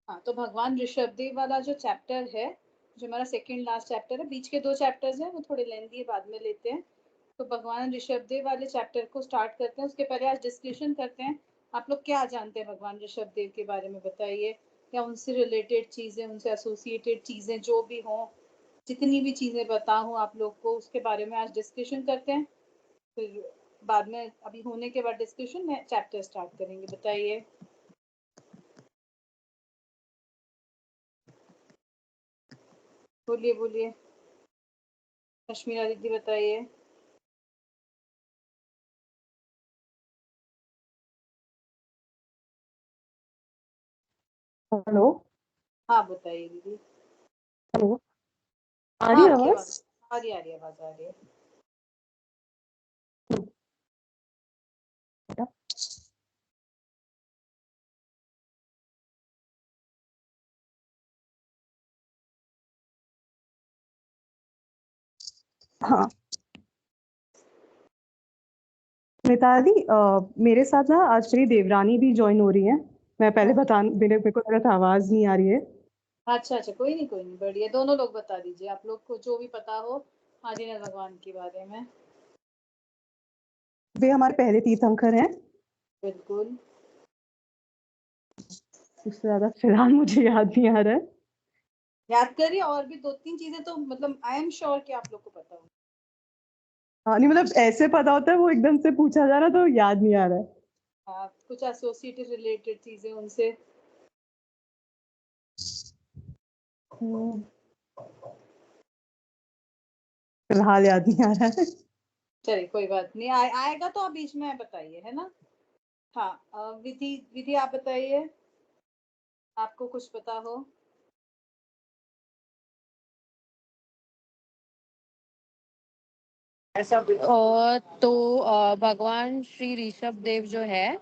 हाँ, तो भगवान ऋषभदेव वाला जो चैप्टर है, जो हमारा सेकंड लास्ट चैप्टर है, बीच के 2 चैप्टर्स हैं वो थोड़े लेंथी है, बाद में लेते हैं। तो भगवान ऋषभदेव वाले चैप्टर को स्टार्ट करते हैं। उसके पहले आज डिस्कशन करते हैं। आप लोग क्या जानते हैं भगवान ऋषभदेव के बारे में बताइए, या उनसे रिलेटेड चीजें, उनसे एसोसिएटेड चीजें जो भी हों, जितनी भी चीजें पता हो आप लोग को, उसके बारे में आज डिस्कशन करते हैं। फिर बाद में अभी होने के बाद डिस्कशन में चैप्टर स्टार्ट करेंगे। बताइए। बोलिए बोलिए, कश्मीरा दीदी बताइए। हेलो। हाँ बताइए दीदी। हेलो, आ हाँ रही आपकी आवाज? आवाज आ रही है, आवाज आ रही है। हाँ मिताली, मेरे साथ ना आज मेरी देवरानी भी ज्वाइन हो रही है। मैं पहले बता, मेरे को लगा था आवाज नहीं आ रही है। अच्छा अच्छा, कोई नहीं बढ़िया। दोनों लोग बता दीजिए, आप लोग को जो भी पता हो आदिनाथ भगवान के बारे में। वे हमारे पहले तीर्थंकर हैं। बिल्कुल। उससे ज्यादा फिलहाल मुझे याद नहीं आ रहा है। याद करिए, और भी 2-3 चीजें तो मतलब आई एम श्योर कि आप लोग को पता हो। हाँ नहीं, मतलब ऐसे पता होता है, वो एकदम से पूछा जा रहा तो याद नहीं आ रहा है। कुछ एसोसिएटेड रिलेटेड चीजें उनसे। फिलहाल याद नहीं आ रहा है। चलिए कोई बात नहीं, आएगा तो आप बीच में बताइए, है ना। हाँ, विधि विधि आप बताइए, आपको कुछ पता हो। तो भगवान श्री ऋषभ देव जो है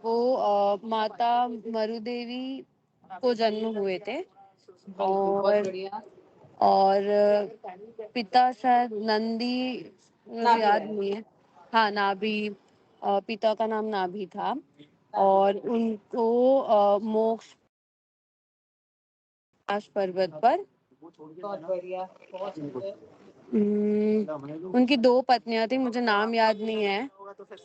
वो माता मरुदेवी को जन्म हुए थे। बहुत बढ़िया। और पिता शायद नंदी, मुझे याद है। नहीं है। हाँ, नाभि, पिता का नाम नाभि था। और उनको मोक्ष पर्वत पर, बहुत बढ़िया, बहुत सुंदर। उनकी 2 पत्नियां थी, मुझे नाम याद नहीं है।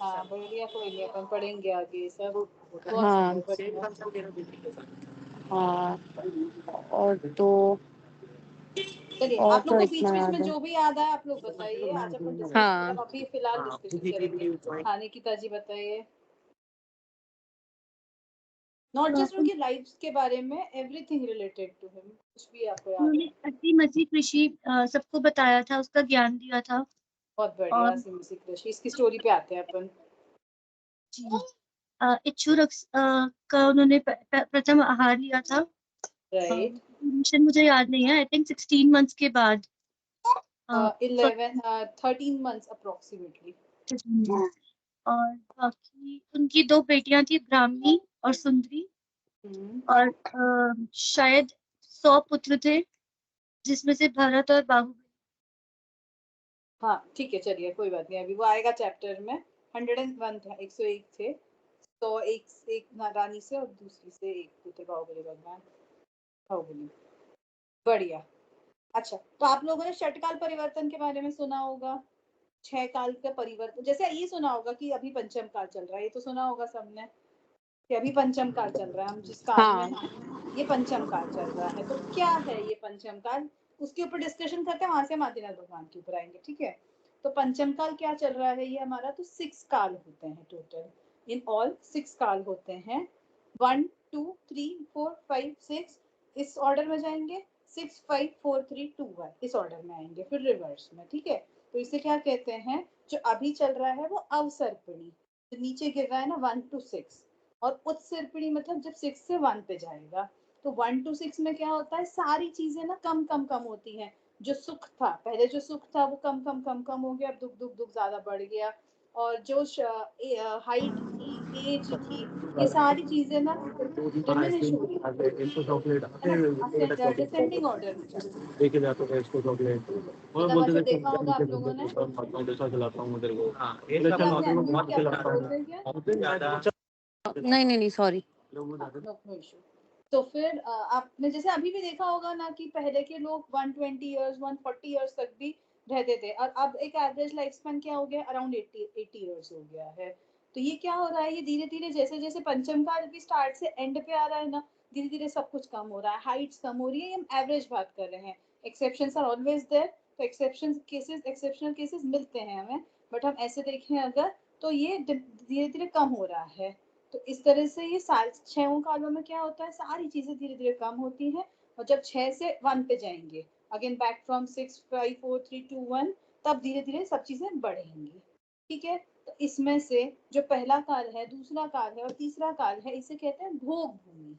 हाँ बढ़िया, कोई नहीं, अपन पढ़ेंगे आगे ये सब। हाँ हाँ, और तो चलिए, और आप लोग तो को बीच इतना बीच याद में है। जो भी याद है आप लोग बताइए। आज अपन डिस्कस, मतलब अभी फिलहाल डिस्कशन करेंगे। हाँ निकिता जी बताइए। नॉट जस्ट उनकी लाइफ के बारे में, एवरीथिंग रिलेटेड टू हिम, कुछ भी आपको याद उन्होंने है। असीम मसीह कृषि सबको बताया था, उसका ज्ञान दिया था। बहुत बढ़िया। असीम मसीह कृषि, इसकी स्टोरी पे आते हैं अपन। इच्छुरक का उन्होंने प्रथम आहार लिया था। राइट। मिशन मुझे याद नहीं है, आई थिंक 16 मंथ्स के बाद। 13 मंथ्स अप्रोक्सीमेटली। और बाकी उनकी 2 बेटियां थी, ब्राह्मणी और सुंदरी। और शायद 100 पुत्र थे, जिसमें से भरत और बाहुबली। हाँ ठीक है, चलिए कोई बात नहीं, अभी वो आएगा चैप्टर में। 101 था, 101 थे। तो एक रानी से और दूसरी से एक पुत्र, बाहुबली भगवान, बाहुबली। बढ़िया। अच्छा, तो आप लोगों ने षटकाल परिवर्तन के बारे में सुना होगा। 6 काल का परिवर्तन, जैसे ये सुना होगा कि अभी पंचम काल चल रहा है, ये तो सुना होगा सबने कि अभी पंचम काल चल रहा है, हम जिस काल में हैं ये पंचम काल चल रहा है। तो क्या है ये पंचम काल, उसके ऊपर डिस्कशन करते हैं, वहां से हम आदिनाथ भगवान के ऊपर आएंगे, ठीक है। तो पंचम काल क्या चल रहा है ये हमारा, तो 6 काल होते हैं टोटल। इन ऑल 6 काल होते हैं। 1 2 3 4 5 6, इस ऑर्डर में जाएंगे। 6 5 4 3 2 1, इस ऑर्डर में आएंगे, फिर रिवर्स में, ठीक है। तो इसे क्या कहते हैं, जो अभी चल रहा है वो अवसर्पिणी, जो नीचे गिर रहा है ना 1 to 6। और उत्सर्पिणी मतलब जब 6 से 1 पे जाएगा। तो 1 to 6 में क्या होता है, सारी चीजें ना कम कम कम होती हैं। जो सुख था पहले, जो सुख था वो कम कम कम कम हो गया, अब दुख दुख दुख ज्यादा बढ़ गया। और जो हाइट थी, एज थी, ये सारी चीजें ना डिमिनिश हो रही है, डिसेंडिंग ऑर्डर में चल रही है। मतलब अच्छा देखा होगा आप लोगों ने। आपने अनम्यूट किया, बोल रहे क्या। नहीं, सॉरी। No issue. तो फिर आपने जैसे अभी भी देखा होगा ना कि पहले के लोग 120 इयर्स 140 इयर्स तक भी रहते थे, और अब एक एवरेज लाइफ स्पैन क्या हो गया, अराउंड 80 इयर्स हो गया है। तो ये क्या हो रहा है, ये धीरे धीरे जैसे जैसे पंचम काल की स्टार्ट से एंड पे आ रहा है ना, धीरे धीरे सब कुछ कम हो रहा है, हाइट्स कम हो रही है, हम एवरेज बात कर रहे हैं, एक्सेप्शंस आर ऑलवेज देयर। तो एक्सेप्शनल केसेस मिलते हैं हमें, बट हम ऐसे देखें अगर तो ये धीरे धीरे कम हो रहा है। तो इस तरह से ये साल 6 कालों में क्या होता है, सारी चीजें धीरे धीरे कम होती हैं, और जब 6 से 1 पे जाएंगे, अगेन बैक फ्रॉम 6 5 4 3 2 1, तब धीरे धीरे सब चीजें बढ़ेंगी। ठीक है, तो इसमें से जो पहला काल है, दूसरा काल है और तीसरा काल है, इसे कहते हैं भोग भूमि।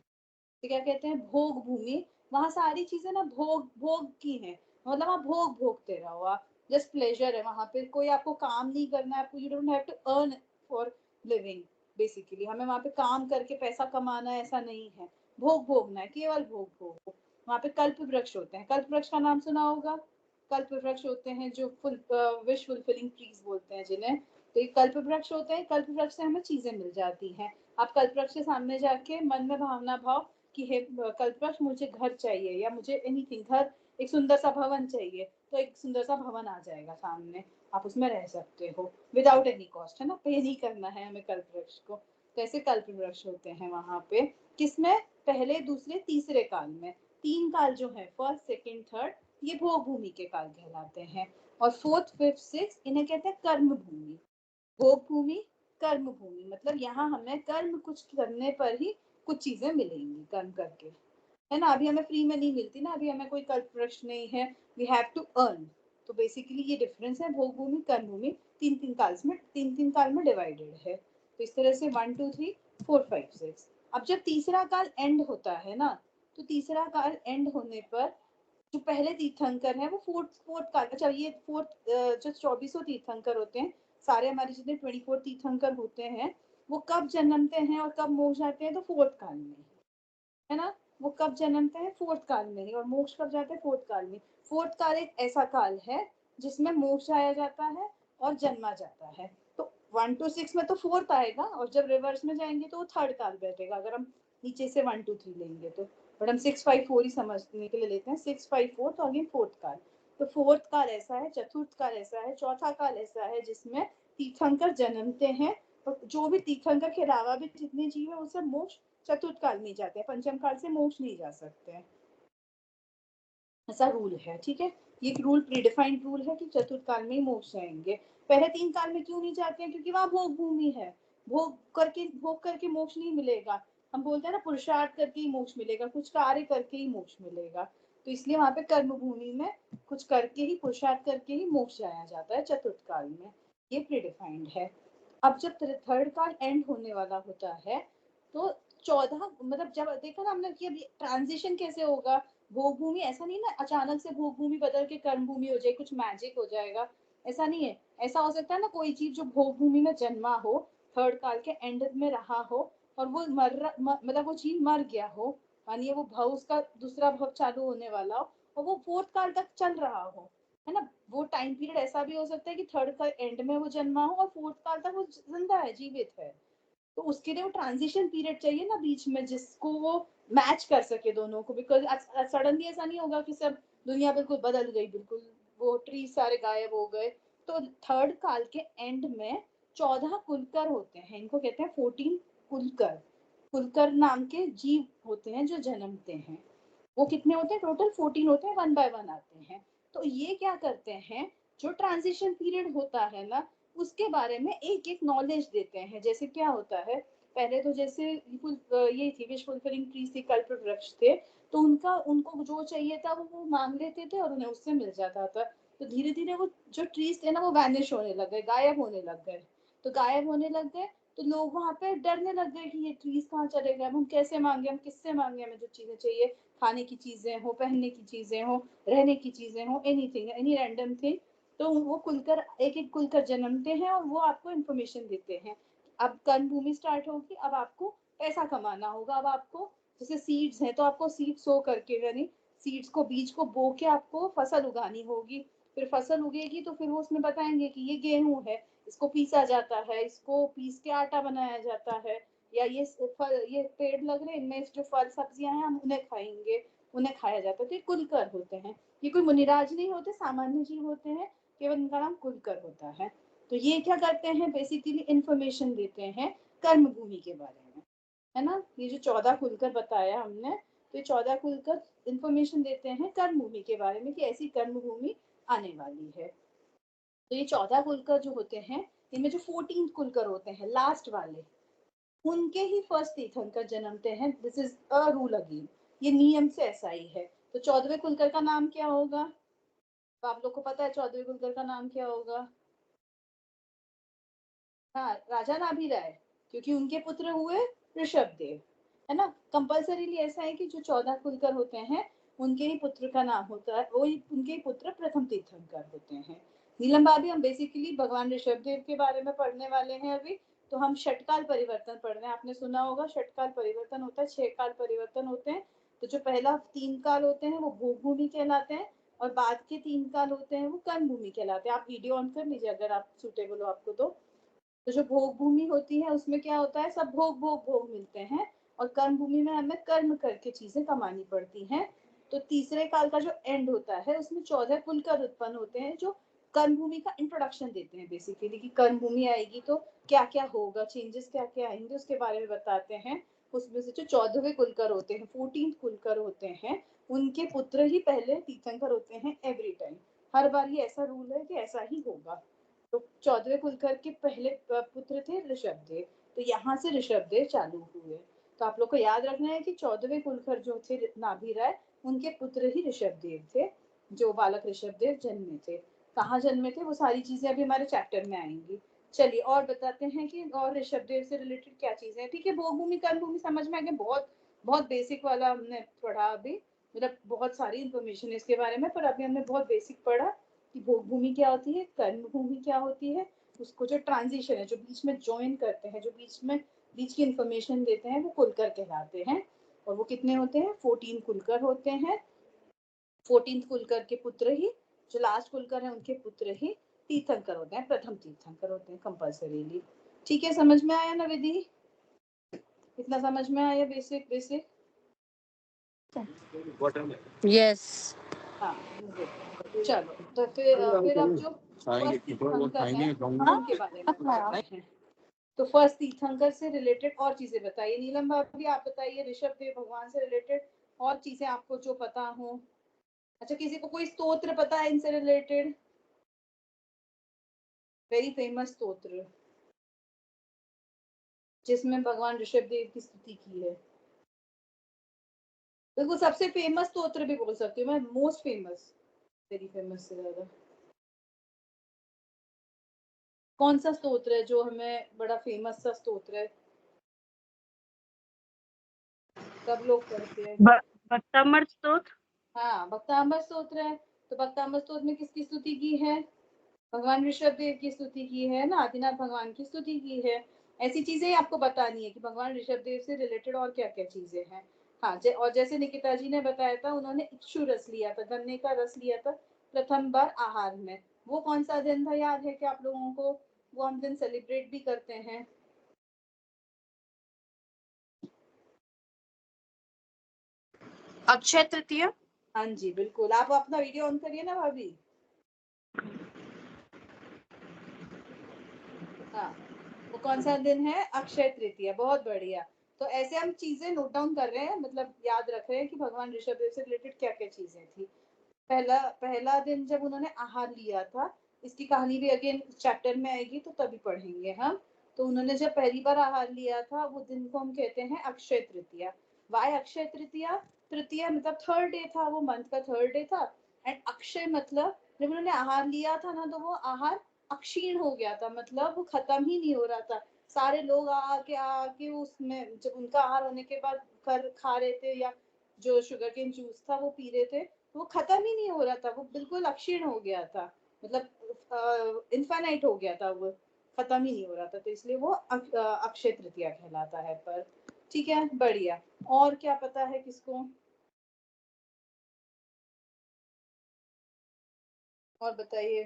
तो क्या कहते हैं, भोग भूमि। वहां सारी चीजें ना भोग भोग की हैं, मतलब आप भोग भोगते रहो, आप जस्ट प्लेजर है वहां पे, कोई आपको काम नहीं करना है, आपको you don't have to earn for living. Basically हमें वहां पे काम करके पैसा कमाना है ऐसा नहीं है, भोग भोगना है, केवल भोग भोग। वहां पे कल्प वृक्ष होते हैं, कल्प वृक्ष का नाम सुना होगा। कल्प वृक्ष होते हैं जो विश फुलफिलिंग ट्रीज बोलते हैं जिन्हें। तो ये कल्प वृक्ष होते हैं, कल्प वृक्ष से हमें चीजें मिल जाती हैं। आप कल्प वृक्ष के सामने जाके मन में भावना भाव कि हे कल्पवृक्ष मुझे घर चाहिए, या मुझे एनीथिंग, घर एक सुंदर सा भवन चाहिए, तो एक सुंदर सा भवन आ जाएगा सामने, आप उसमें रह सकते हो विदाउट एनी कॉस्ट, है ना, पे नहीं करना है हमें कल्पवृक्ष को। तो ऐसे कल्पवृक्ष होते हैं वहां पे, किसमें, पहले दूसरे तीसरे काल में। 3 काल जो है, फर्स्ट सेकेंड थर्ड, ये भोग भूमि के काल कहलाते हैं। और फोर्थ फिफ्थ सिक्स इन्हें कहते हैं कर्म भूमि। भोग भूमि, कर्म भूमि, मतलब यहाँ हमें कर्म कुछ करने पर ही कुछ चीजें मिलेंगी, कर्म करके, है ना। अभी हमें फ्री में नहीं मिलती ना, अभी हमें कोई कल्प वृक्ष नहीं है, वी हैव टू अर्न। तो बेसिकली ये डिफरेंस है, भोग भूमि कर्म भूमि, तीन तीन काल में डिवाइडेड है। तो इस तरह से 1 2 3 4 5 6। अब जब तीसरा काल एंड होता है ना, तो तीसरा काल एंड होने पर जो पहले तीर्थंकर है वो फोर्थ काल, अच्छा ये फोर्थ जो 24 तीर्थंकर होते हैं, सारे हमारे जितने 24 तीर्थंकर होते हैं, वो कब जन्मते हैं और कब मोक्ष जाते हैं, तो फोर्थ काल में, है ना। वो कब जन्मते हैं, फोर्थ काल में ही, और मोक्ष कब जाते हैं, फोर्थ काल में। फोर्थ काल एक ऐसा काल है जिसमें मोक्ष आया जाता है और जन्मा जाता है। तो 1 to 6 में तो फोर्थ आएगा, और जब रिवर्स में जाएंगे तो वो थर्ड काल बैठेगा, अगर हम नीचे से 1 2 3 लेंगे तो। बट हम 6 5 4 ही समझने के लिए लेते हैं, 6 5 4, तो अगेन फोर्थ काल। तो फोर्थ काल ऐसा है, चतुर्थ काल ऐसा है, चौथा काल ऐसा है जिसमें तीर्थंकर जन्मते हैं, और जो भी तीर्थंकर के अलावा भी जितने जीव है वो सब मोक्ष चतुर्थ काल में जाते हैं, पंचम काल से मोक्ष नहीं जा सकते हैं, ऐसा रूल है। ठीक है, ये रूल प्रीडिफाइंड रूल है कि चतुर्थ काल में ही मोक्ष जाएंगे। पहले 3 काल में क्यों नहीं जाते हैं, क्योंकि वहां भोग भूमि है, भोग करके मोक्ष नहीं मिलेगा। हम बोलते हैं ना, पुरुषार्थ करके ही मोक्ष मिलेगा, कुछ कार्य करके ही मोक्ष मिलेगा। तो इसलिए वहां पे कर्म भूमि में कुछ करके ही, पुरुषार्थ करके ही मोक्ष जाया जाता है चतुर्थ काल में, ये प्रीडिफाइंड है। अब जब थर्ड काल एंड होने वाला होता है, तो 14, मतलब जब देखा ना हमने कि अभी ट्रांजिशन कैसे होगा, भोग भूमि ऐसा नहीं ना अचानक से भोग भूमि बदल के कर्म भूमि हो जाए, कुछ मैजिक हो जाएगा, ऐसा नहीं है। ऐसा हो सकता है ना, कोई जीव जो भोग भूमि में जन्मा हो, थर्ड काल के एंड में रहा हो, और वो मतलब वो जीव मर गया हो, मानिए वो भव, उसका दूसरा भव चालू होने वाला हो, और वो फोर्थ काल तक चल रहा हो, है ना। वो टाइम पीरियड ऐसा भी हो सकता है कि थर्ड काल एंड में वो जन्मा हो और फोर्थ काल तक वो जिंदा है, जीवित है। तो उसके लिए वो ट्रांजिशन पीरियड चाहिए ना बीच में, जिसको वो मैच कर सके दोनों को, बिकॉज सडनली ऐसा नहीं होगा कि सब दुनिया बिल्कुल बदल गई, बिल्कुल वो ट्री सारे गायब हो गए। तो थर्ड काल के एंड में 14 कुलकर होते हैं, इनको कहते हैं 14 कुलकर। कुलकर नाम के जीव होते हैं जो जन्मते हैं, वो कितने होते हैं, टोटल 14 होते हैं, 1 by 1 आते हैं। तो ये क्या करते हैं, जो ट्रांजिशन पीरियड होता है ना, उसके बारे में एक एक नॉलेज देते हैं। जैसे क्या होता है, पहले तो जैसे ये थी विश फुलफिलिंग ट्रीज थी, कल्प वृक्ष थे, तो उनको जो चाहिए था वो मांग लेते थे और उन्हें उससे मिल जाता था। तो धीरे धीरे वो जो ट्रीज थे ना, वो वैनिश होने लग गए, गायब होने लग गए। तो गायब होने लग गए तो लोग वहां पे डरने लग गए कि ये ट्रीज कहाँ चले गए, हम कैसे मांगे, हम किससे मांगे, हमें जो चीजें चाहिए, खाने की चीजें हो, पहनने की चीजें हो, रहने की चीजें हो, एनीथिंग, एनी रैंडम थिंग। तो वो कुलकर एक एक कुलकर जन्मते हैं और वो आपको इन्फॉर्मेशन देते हैं। अब कर्म भूमि स्टार्ट होगी, अब आपको पैसा कमाना होगा, अब आपको जैसे सीड्स हैं तो आपको सीड सो करके, यानी सीड्स को, बीज को बो के आपको फसल उगानी होगी। फिर फसल उगेगी तो फिर वो उसमें बताएंगे कि ये गेहूं है, इसको पीसा जाता है, इसको पीस के आटा बनाया जाता है, या ये पेड़ लग रहे हैं, इनमें जो फल सब्जियां हैं हम उन्हें खाएंगे, उन्हें खाया जाता है, तो ये कुलकर होते हैं। ये कोई मुनिराज नहीं होते, सामान्य जीव होते हैं, केवल इनका नाम कुलकर होता है। तो ये क्या करते हैं, बेसिकली इंफॉर्मेशन देते हैं कर्म भूमि के बारे में, है ना। ये जो 14 कुलकर बताया हमने, तो ये 14 खुलकर इंफॉर्मेशन देते हैं कर्म भूमि के बारे में कि ऐसी कर्म भूमि आने वाली है। तो ये 14 कुलकर जो होते हैं, इनमें जो 14 कुलकर होते हैं लास्ट वाले, उनके ही फर्स्ट तीर्थंकर जन्मते हैं। This is a rule again, ये नियम से ऐसा ही है। तो 14वें कुलकर का नाम क्या होगा, तो आप लोग को पता है 14वें कुलकर का नाम क्या होगा। हाँ, राजा नाभिराय, क्योंकि उनके पुत्र हुए ऋषभदेव, है ना। कंपल्सरीली ऐसा है कि जो 14 कुलकर होते हैं उनके ही पुत्र का नाम होता है, वो उनके ही पुत्र प्रथम तीर्थंकर होते हैं। नीलम भाभी, हम बेसिकली भगवान ऋषभदेव के बारे में पढ़ने वाले हैं अभी। तो हम षटकाल परिवर्तन पढ़ रहे हैं, आपने सुना होगा षटकाल परिवर्तन होता है, 6 काल परिवर्तन होते हैं। तो जो पहला 3 काल होते हैं वो भोग भूमि कहलाते हैं, और बाद के 3 काल होते हैं वो कर्म भूमि कहलाते हैं। आप वीडियो ऑन कर लीजिए अगर आप सूटेबल हो आपको तो जो भोग भूमि होती है उसमें क्या होता है, सब भोग भोग भोग मिलते हैं, और कर्म भूमि में हमें कर्म करके चीजें कमानी पड़ती हैं। तो तीसरे काल का जो एंड होता है उसमें 14 कुलकर उत्पन्न होते हैं, जो कर्म भूमि का इंट्रोडक्शन देते हैं बेसिकली, कि कर्म भूमि आएगी तो क्या क्या होगा, चेंजेस क्या क्या आएंगे उसके बारे में बताते हैं। उसमें से जो 14वें कुलकर होते हैं, 14 कुलकर होते हैं, उनके पुत्र ही पहले तीर्थंकर होते हैं एवरी टाइम। हर बार ये ऐसा रूल है कि ऐसा ही होगा। तो 14वें कुलकर के पहले पुत्र थे ऋषभदेव, तो यहाँ से ऋषभदेव चालू हुए। तो आप लोग को याद रखना है कि 14वें कुलकर जो थे नाभिराय, उनके पुत्र ही ऋषभदेव थे, जो बालक ऋषभदेव जन्मे थे। कहाँ जन्मे थे वो सारी चीजें अभी हमारे चैप्टर में आएंगी। चलिए और बताते हैं कि और ऋषभदेव से रिलेटेड क्या चीजें हैं। ठीक है, भोग भूमि कर्म भूमि समझ में आ गया, बहुत बहुत बेसिक वाला हमने पढ़ा अभी, मतलब बहुत सारी इंफॉर्मेशन है इसके बारे में, पर अभी हमने बहुत बेसिक पढ़ा कि भोग भूमि क्या होती है, कर्म भूमि क्या होती है, उसको जो ट्रांजिशन है, जो बीच में ज्वाइन करते हैं, जो बीच की इंफॉर्मेशन देते हैं, वो कुलकर कहलाते हैं। और वो कितने होते हैं, 14 कुलकर होते हैं। 14 कुलकर के पुत्र ही, जो लास्ट कुलकर है उनके पुत्र ही तीर्थंकर होते हैं, प्रथम तीर्थंकर होते हैं कंपल्सरीली। ठीक है, समझ में आया ना विधि, इतना समझ में आया बेसिक बेसिक। यस। हाँ चलो, तो फिर अब जो फर्स्ट तीर्थंकर है उनके बारे में बताते हैं। तो फर्स्ट तीर्थंकर से रिलेटेड और चीजें बताइए। नीलम भाभी आप बताइए, ऋषभदेव भगवान से रिलेटेड और चीजें आपको जो पता हो। अच्छा, किसी को कोई स्तोत्र पता है इनसे रिलेटेड, वेरी फेमस स्तोत्र जिसमें भगवान ऋषभदेव की स्तुति की है। बिल्कुल सबसे फेमस स्तोत्र भी बोल सकती हूँ मैं, मोस्ट फेमस, वेरी फेमस से ज्यादा। कौन सा स्तोत्र है जो हमें बड़ा फेमस सा स्तोत्र है, सब लोग पढ़ते हैं। भक्तामृत स्तोत्र। हाँ, भक्तामृत स्तोत्र है। तो भक्तामृत स्तोत्र में किसकी स्तुति की है, भगवान ऋषभदेव की स्तुति की है ना, आदिनाथ भगवान की स्तुति की है। ऐसी चीजें आपको बतानी है कि भगवान ऋषभदेव से रिलेटेड और क्या क्या चीजें हैं। हाँ, और जैसे निकिता जी ने बताया था, उन्होंने इक्षु रस लिया था, गन्ने का रस लिया था प्रथम बार आहार में। वो कौन सा दिन था, याद है क्या आप लोगों को, वो हम दिन सेलिब्रेट भी करते हैं। अक्षय तृतीया। हाँ जी बिल्कुल, आप अपना वीडियो ऑन करिए ना भाभी। हाँ, वो कौन सा दिन है, अक्षय तृतीया, बहुत बढ़िया। तो ऐसे हम चीजें नोट डाउन कर रहे हैं, मतलब याद रख रहे हैं कि भगवान ऋषभदेव से रिलेटेड क्या क्या चीजें थी। पहला पहला दिन जब उन्होंने आहार लिया था, इसकी कहानी भी अगेन चैप्टर में आएगी तो तभी पढ़ेंगे हम। तो उन्होंने जब पहली बार आहार लिया था, वो दिन को हम कहते हैं अक्षय तृतीया। वाय अक्षय तृतीया, तृतीया मतलब थर्ड डे था, वो मंथ का थर्ड डे था। एंड अक्षय मतलब जब उन्होंने आहार लिया था ना, तो वो आहार अक्षीण हो गया था, मतलब वो खत्म ही नहीं हो रहा था। सारे लोग आके उसमें, जब उनका आहार होने के बाद कर खा रहे थे, या जो शुगर केन जूस था वो पी रहे थे, वो खत्म ही नहीं हो रहा था, वो बिल्कुल अक्षीण हो गया था, मतलब इन्फाइनाइट हो गया था, वो खत्म ही नहीं हो रहा था। तो इसलिए वो अक्षय तृतीया कहलाता है। पर ठीक है, बढ़िया। और क्या पता है किसको, और बताइए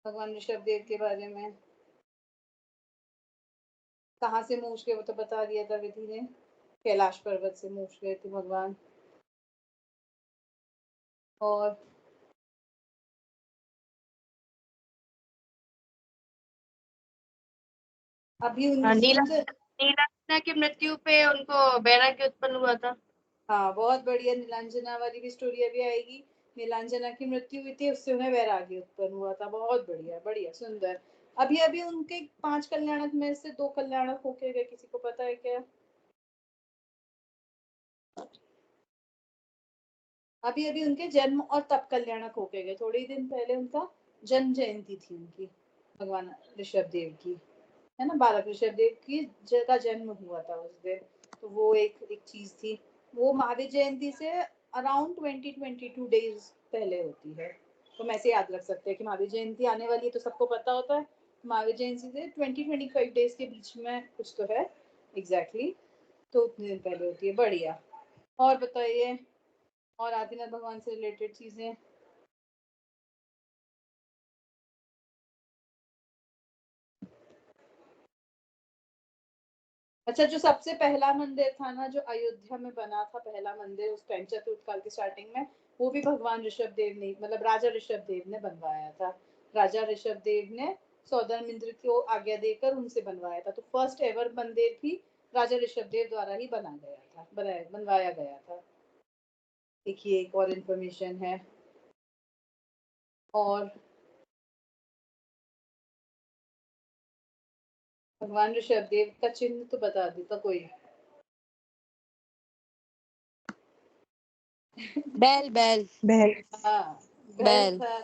भगवान ऋषभदेव के बारे में। कहाँ से मोक्ष गए वो तो बता दिया था विधि ने, कैलाश पर्वत से मोक्ष गए थे भगवान। और अभी नीलांजना की मृत्यु पे उनको वैराग्य उत्पन्न हुआ था। हाँ बहुत बढ़िया, नीलांजना वाली भी स्टोरी अभी आएगी। नीलांजना की मृत्यु हुई थी, उससे उन्हें वैराग्य उत्पन्न हुआ था। बहुत बढ़िया, बढ़िया, सुंदर। अभी अभी उनके 5 कल्याणक में से 2 कल्याणक होके गए, किसी को पता है क्या? अभी अभी उनके जन्म और तप कल्याणक होके गए। थोड़े ही दिन पहले उनका जन्म जयंती थी उनकी, भगवान ऋषभ देव की, है ना, बालक ऋषभ देव की का जन्म हुआ था उस दिन। तो वो एक चीज थी। वो महावीर जयंती से अराउंड 20-22 डेज पहले होती है। तो हम ऐसे याद रख सकते हैं कि महावीर जयंती आने वाली है, तो सबको पता होता है महावीर जयंती से 20-25 डेज के बीच में कुछ तो है एग्जैक्टली। तो उतने दिन पहले होती है। बढ़िया। और बताइए, और आदिनाथ भगवान से रिलेटेड चीजें। अच्छा, जो सबसे पहला मंदिर था ना, जो अयोध्या में बना था पहला मंदिर उस टाइम चतुर्थ काल की स्टार्टिंग में, वो भी भगवान ऋषभ देव ने, मतलब राजा ऋषभ देव ने बनवाया था। राजा ऋषभ देव ने सौदामिंद्र को आज्ञा देकर उनसे बनवाया था। तो फर्स्ट एवर मंदिर भी राजा ऋषभ देव द्वारा ही बनवाया गया था। देखिए, एक और इन्फॉर्मेशन है। और भगवान ऋषभ देव का चिन्ह तो बता देता कोई। बैल बैल बैल। हाँ, बैल बैल। था,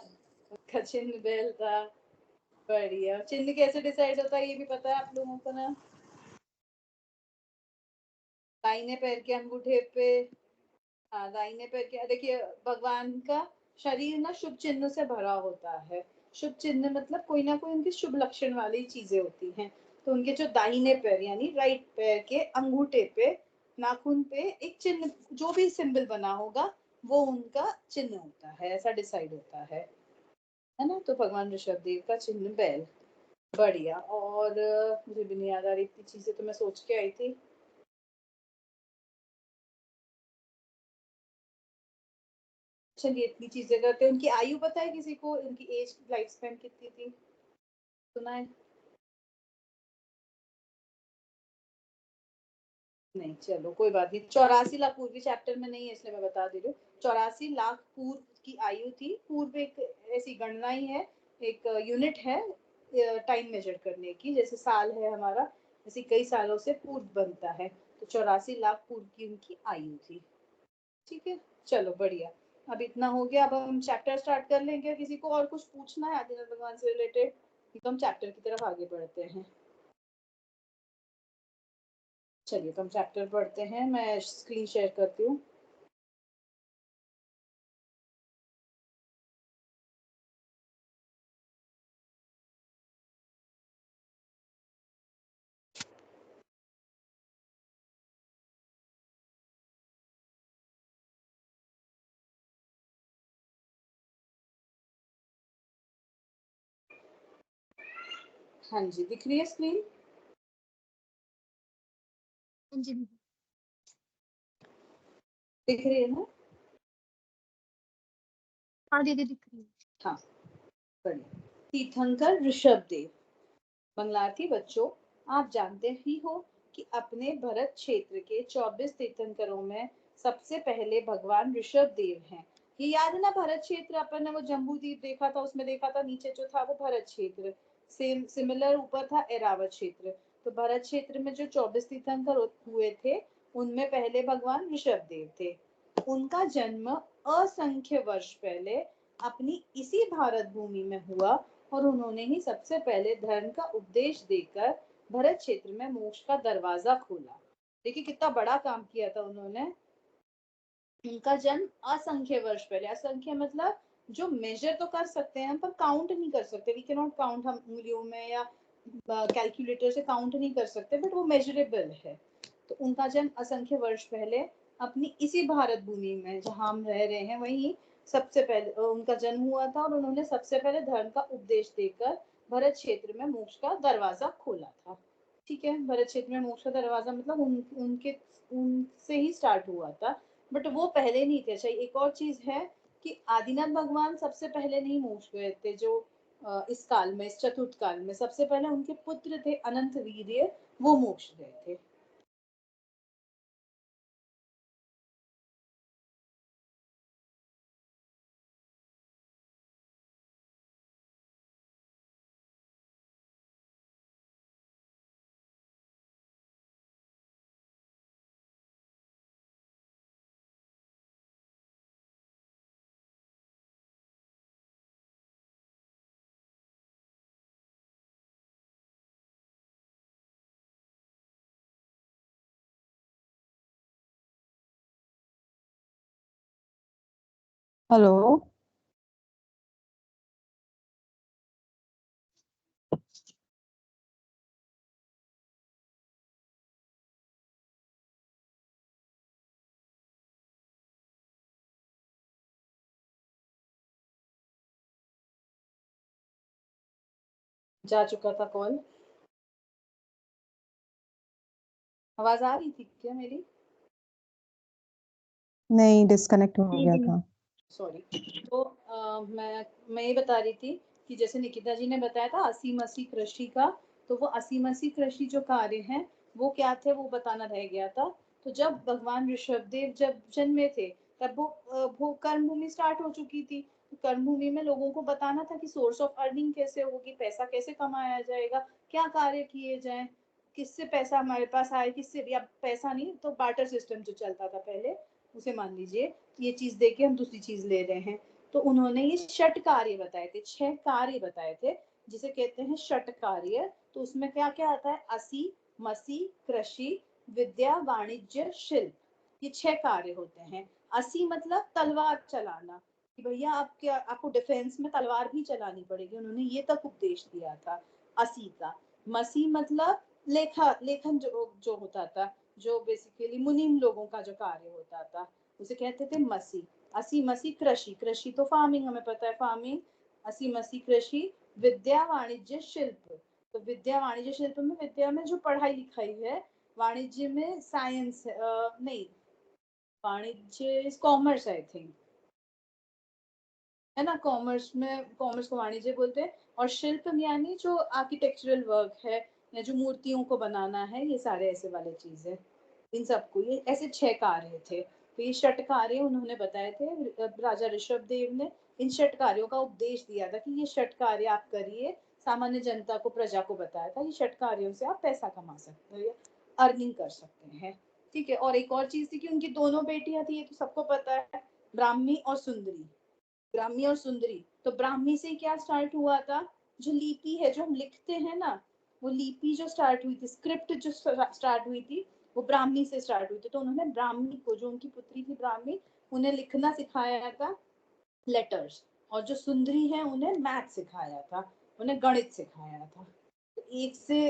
उसका चिन्ह बैल था। बढ़िया। चिन्ह कैसे डिसाइड होता है ये भी पता है आप लोगों को ना? दाहिने पैर के अंगूठे पे, हाँ दाहिने पैर के, देखिए भगवान का शरीर ना शुभ चिन्ह से भरा होता है। शुभ चिन्ह मतलब कोई ना कोई उनकी शुभ लक्षण वाली चीजें होती हैं। तो उनके जो दाहिने पैर यानी राइट पैर के अंगूठे पे, नाखून पे एक चिन्ह, जो भी सिंबल बना होगा वो उनका चिन्ह होता है, ऐसा डिसाइड होता है ना। तो भगवान ऋषभ देव का चिन्ह बैल। बढ़िया। और मुझे भी नहीं याद आ रही, इतनी चीजें तो मैं सोच के आई थी। चलिए, इतनी चीजें करते हैं। उनकी आयु पता है किसी को? उनकी एज, लाइफ स्पैन कितनी थी? सुना है? नहीं, चलो कोई बात नहीं। 84 लाख, पूर्वी चैप्टर में नहीं है इसलिए मैं बता दे रही हूँ। 84 लाख पूर्व की आयु थी। पूर्व एक ऐसी गणना ही है, एक यूनिट है टाइम मेजर करने की। जैसे साल है हमारा, ऐसे कई सालों से पूर्व बनता है। तो 84 लाख पूर्व की उनकी आयु थी। ठीक है, चलो बढ़िया। अब इतना हो गया। अब हम चैप्टर स्टार्ट कर लेंगे। किसी को और कुछ पूछना है आदिनाथ भगवान से रिलेटेड? तो हम चैप्टर की तरफ आगे बढ़ते हैं। चलिए, तो हम चैप्टर पढ़ते हैं। मैं स्क्रीन शेयर करती हूँ। हाँ जी, दिख रही है स्क्रीन? हाँ जी दीदी। दिख रही है ना? हाँ दीदी दिख रही है। हाँ, बढ़िया। तीर्थंकर ऋषभ देव। मंगलार्थी बच्चों, आप जानते ही हो कि अपने भरत क्षेत्र के 24 तीर्थंकरों में सबसे पहले भगवान ऋषभ देव हैं। ये याद है ना, भरत क्षेत्र अपन ने वो जम्बू द्वीप देखा था, उसमें देखा था नीचे जो था वो भरत क्षेत्र, सेम सिमिलर ऊपर था एरावत क्षेत्र। तो भरत क्षेत्र में जो 24 तीर्थंकर हुए थे, उनमें पहले भगवान ऋषभ देव थे। उनका जन्म असंख्य वर्ष पहले अपनी इसी भारत भूमि में हुआ और उन्होंने ही सबसे पहले धर्म का उपदेश देकर भरत क्षेत्र में मोक्ष का दरवाजा खोला। देखिए कितना बड़ा काम किया था उन्होंने। उनका जन्म असंख्य वर्ष पहले, असंख्य मतलब जो मेजर तो कर सकते हैं पर काउंट नहीं कर सकते। वी कैन नॉट काउंट, हम उंगलियों में या कैलकुलेटर से काउंट नहीं कर सकते, बट वो मेजरेबल है। तो उनका जन्म असंख्य वर्ष पहले अपनी इसी भारत भूमि में जहां हम रह रहे हैं वहीं सबसे पहले उनका जन्म हुआ था और उन्होंने सबसे पहले धर्म का उपदेश देकर भरत क्षेत्र में मोक्ष का दरवाजा खोला था। ठीक है, भरत क्षेत्र में मोक्ष का दरवाजा मतलब उनसे ही स्टार्ट हुआ था, बट वो पहले नहीं थे। अच्छा, एक और चीज है कि आदिनाथ भगवान सबसे पहले नहीं मोक्ष गए थे, जो इस काल में, इस चतुर्थ काल में सबसे पहले उनके पुत्र थे अनंत वीर्य, वो मोक्ष गए थे। हेलो। जा चुका था कॉल। आवाज आ रही थी क्या मेरी? नहीं, डिस्कनेक्ट हो नहीं गया नहीं। था। सॉरी। तो मैं ये बता रही थी कि जैसे निकिता जी ने बताया था असी मसी कृषि का, तो वो असी मसी कृषि जो कार्य हैं वो क्या थे वो बताना रह गया था। तो जब भगवान ऋषभदेव जब जन्मे थे तब वो कर्म भूमि स्टार्ट हो चुकी थी। कर्म भूमि में लोगों को बताना था कि सोर्स ऑफ अर्निंग कैसे होगी, पैसा कैसे कमाया जाएगा, क्या कार्य किए जाएं, किससे पैसा हमारे पास आए, किससे भी। अब पैसा नहीं तो बार्टर सिस्टम जो चलता था पहले, उसे मान लीजिए ये चीज देके हम दूसरी चीज ले रहे हैं। तो उन्होंने ये षट कार्य बताए थे, 6 कार्य बताए थे जिसे कहते हैं षट कार्य। तो उसमें क्या क्या आता है? असी मसी कृषि विद्या वाणिज्य शिल्प, ये 6 कार्य होते हैं। असी मतलब तलवार चलाना, कि भैया आपको डिफेंस में तलवार भी चलानी पड़ेगी, उन्होंने ये तक उपदेश दिया था असी का। मसी मतलब लेखन जो होता था, जो बेसिकली मुनिम लोगों का जो कार्य होता था, उसे कहते थे मसी। असी मसी कृषि, कृषि तो फार्मिंग, हमें पता है फार्मिंग। असी मसी कृषि विद्या वाणिज्य शिल्प, तो विद्या वाणिज्य शिल्प में विद्या में जो पढ़ाई लिखाई है, वाणिज्य में साइंस नहीं, वाणिज्य कॉमर्स आई थिंक, है ना। कॉमर्स में, कॉमर्स को वाणिज्य बोलते हैं। और शिल्प यानी जो आर्किटेक्चरल वर्क है या जो मूर्तियों को बनाना है, ये सारे ऐसे वाले चीज है। इन सबको ये ऐसे 6 कार्य थे। तो ये षट कार्य उन्होंने बताए थे, राजा ऋषभ देव ने इन षट कार्यों का उपदेश दिया था कि ये षट कार्य आप करिए। सामान्य जनता को, प्रजा को बताया था ये षट कार्यों से आप पैसा कमा सकते हो या अर्निंग कर सकते हैं। ठीक है। और एक और चीज थी कि उनकी दोनों बेटियां थी, ये तो सबको पता है, ब्राह्मी और सुंदरी। ब्राह्मी और सुंदरी, तो ब्राह्मी से क्या स्टार्ट हुआ था? जो लिपि है, जो हम लिखते हैं ना, वो लिपि जो स्टार्ट हुई थी, स्क्रिप्ट जो स्टार्ट हुई थी, वो ब्राह्मी से स्टार्ट हुई थी। तो उन्होंने ब्राह्मी को, जो उनकी पुत्री थी ब्राह्मी, उन्हें लिखना सिखाया था, लेटर्स। और जो सुंदरी है उन्हें मैथ सिखाया था, उन्हें गणित सिखाया था। तो एक से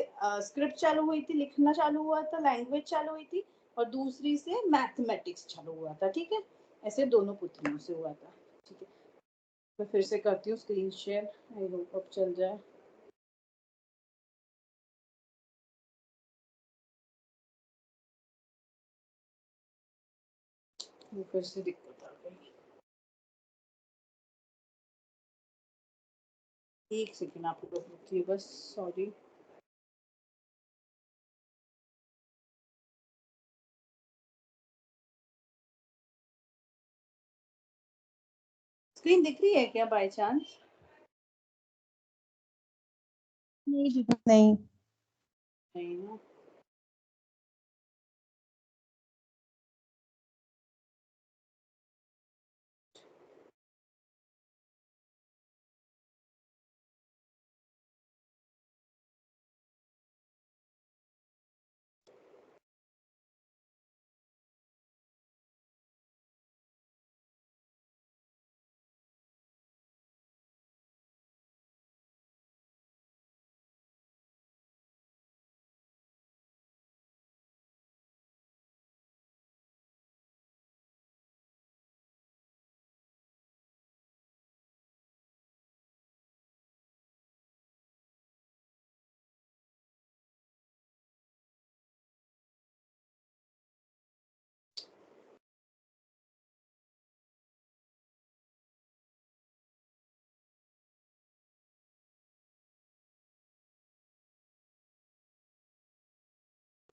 स्क्रिप्ट चालू हुई थी, लिखना चालू हुआ था, लैंग्वेज चालू हुई थी, और दूसरी से मैथमेटिक्स चालू हुआ था। ठीक है, ऐसे दोनों पुत्रियों से हुआ था। ठीक है, मैं फिर से करती हूँ स्क्रीन शेयर, आई होप अब चल जाए। वो फिर से दिक्कत आ गई, एक सेकेंड आपको रुकिए बस, सॉरी। स्क्रीन दिख रही है क्या बाय चांस? नहीं दीदी। नहीं। नहीं ना।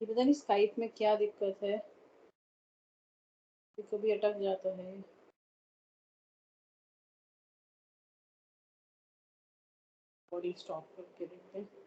ये पता नहीं स्काइप में क्या दिक्कत है, कभी अटक जाता है। बॉडी स्टॉप करके देखते हैं।